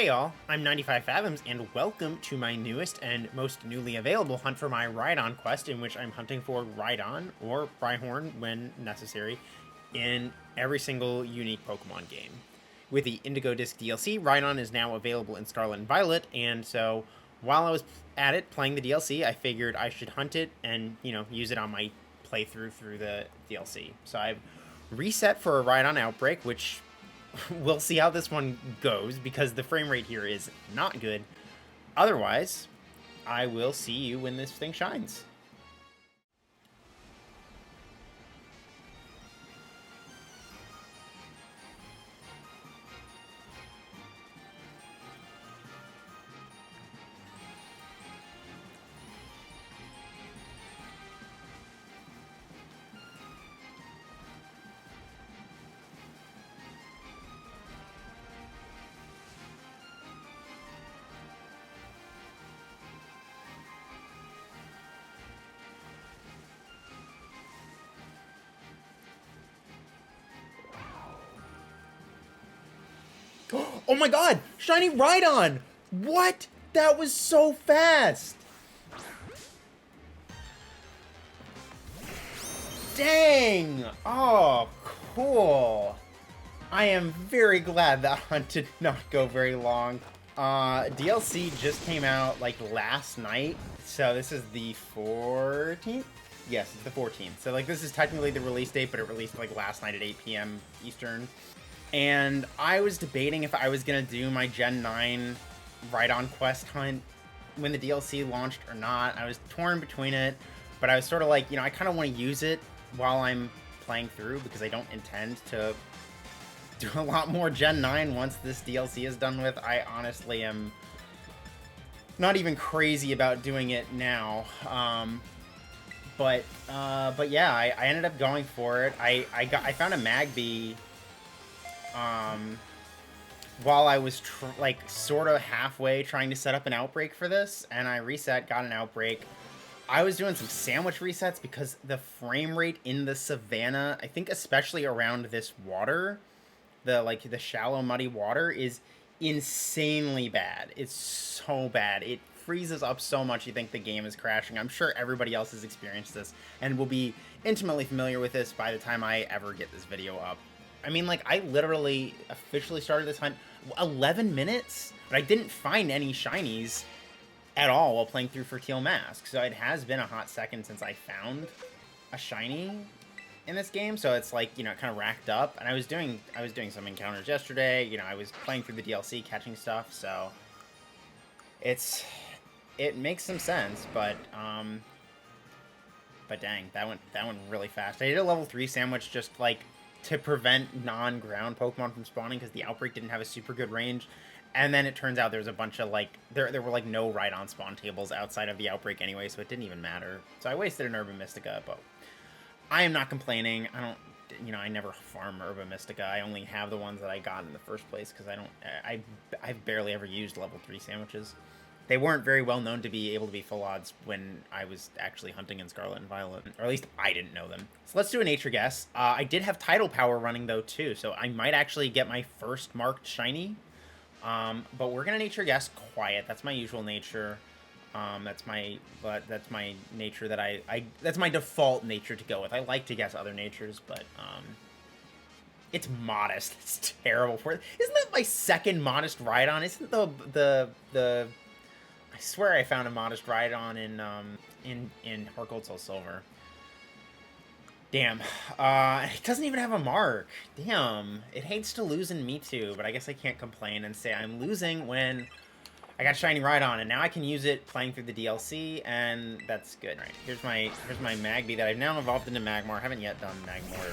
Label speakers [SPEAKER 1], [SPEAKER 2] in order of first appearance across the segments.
[SPEAKER 1] Hey y'all, I'm 95 Fathoms, and welcome to my newest and most newly available hunt for my Rhydon Quest, in which I'm hunting for Rhydon, or Rhyhorn when necessary, in every single unique Pokemon game. With the Indigo Disc DLC, Rhydon is now available in Scarlet and Violet, and so while I was at it playing the DLC, I figured I should hunt it and, use it on my playthrough through the DLC. So I've reset for a Rhydon Outbreak, which we'll see how this one goes because the frame rate here is not good. Otherwise, I will see you when this thing shines. Oh my god! Shiny Rhydon! What? That was so fast! Dang! Oh, cool. I am very glad that hunt did not go very long. DLC just came out, like, last night. So this is the 14th? Yes, it's the 14th. So, like, this is technically the release date, but it released, like, last night at 8 p.m. Eastern. And I was debating if I was going to do my Gen 9 Rhydon Quest hunt when the DLC launched or not. I was torn between it, but I was sort of like, I kind of want to use it while I'm playing through because I don't intend to do a lot more Gen 9 once this DLC is done with. I honestly am not even crazy about doing it now. But yeah, I ended up going for it. I found a Magby while I was sort of halfway trying to set up an outbreak for this, and I reset, got an outbreak. I was doing some sandwich resets because the frame rate in the savannah, I think especially around this water, the shallow muddy water, is insanely bad. It's so bad. It freezes up so much you think the game is crashing. I'm sure everybody else has experienced this and will be intimately familiar with this by the time I ever get this video up. I mean, like, I literally officially started this hunt 11 minutes, but I didn't find any shinies at all while playing through Fertile Mask. So it has been a hot second since I found a shiny in this game. So it's like, it kind of racked up. And I was doing some encounters yesterday. I was playing through the DLC, catching stuff. So it makes some sense, but dang, that went really fast. I did a level 3 sandwich just like to prevent non-ground Pokemon from spawning because the outbreak didn't have a super good range. And then it turns out there's a bunch of, like, there were, like, no Rhydon spawn tables outside of the outbreak anyway, so it didn't even matter. So I wasted an Herba Mystica, but I am not complaining. I don't, I never farm Herba Mystica. I only have the ones that I got in the first place because I've barely ever used level 3 sandwiches. They weren't very well known to be able to be full odds when I was actually hunting in Scarlet and Violet. Or at least I didn't know them. So let's do a nature guess. I did have Tidal Power running, though, too. So I might actually get my first marked shiny. But we're going to nature guess quiet. That's my usual nature. That's my nature that that's my default nature to go with. I like to guess other natures, but it's modest. It's terrible for it. Isn't that my second modest Rhydon? Isn't the I swear I found a modest Rhydon in Heart Gold Soul Silver. Damn. It doesn't even have a mark. Damn. It hates to lose in Mewtwo, but I guess I can't complain and say I'm losing when I got Shiny Rhydon, and now I can use it playing through the DLC, and that's good. All right, here's my Magby that I've now evolved into Magmar. I haven't yet done Magmortar.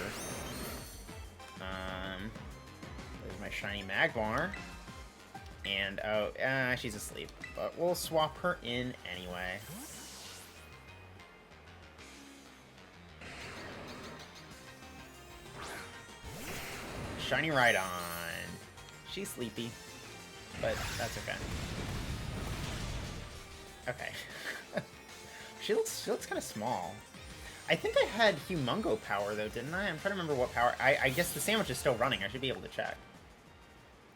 [SPEAKER 1] There's my Shiny Magmar. And, she's asleep. But we'll swap her in anyway. Shiny Rhydon. She's sleepy. But that's okay. Okay. She looks kind of small. I think I had Humongo power, though, didn't I? I'm trying to remember what power. I guess the sandwich is still running. I should be able to check.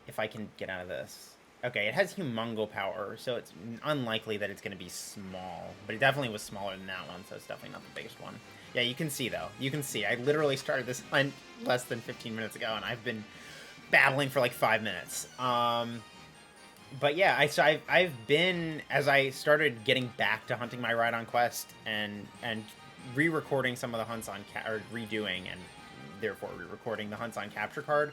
[SPEAKER 1] If I can get out of this. Okay, it has Humongo power, so it's unlikely that it's going to be small. But it definitely was smaller than that one, so it's definitely not the biggest one. Yeah, you can see, though. You can see. I literally started this hunt less than 15 minutes ago, and I've been battling for like 5 minutes. But yeah, I've been, as I started getting back to hunting my Rhydon Quest and re-recording some of the hunts on, or redoing and therefore re-recording the hunts on Capture Card,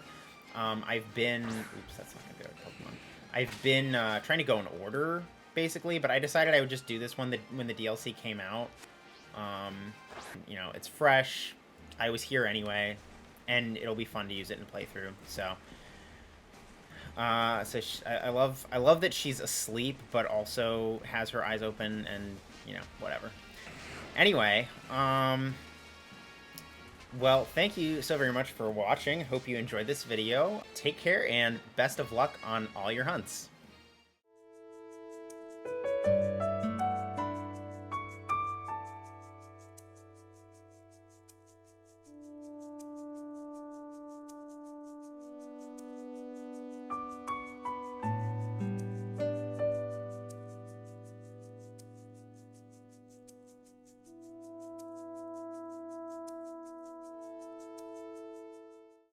[SPEAKER 1] I've been, oops, that's not gonna be our Pokemon. I've been trying to go in order, basically, but I decided I would just do this when the DLC came out. You know, it's fresh. I was here anyway, and it'll be fun to use it in a playthrough. So, I love that she's asleep, but also has her eyes open, and you know, whatever. Anyway, well, thank you so very much for watching. Hope you enjoyed this video. Take care, and best of luck on all your hunts.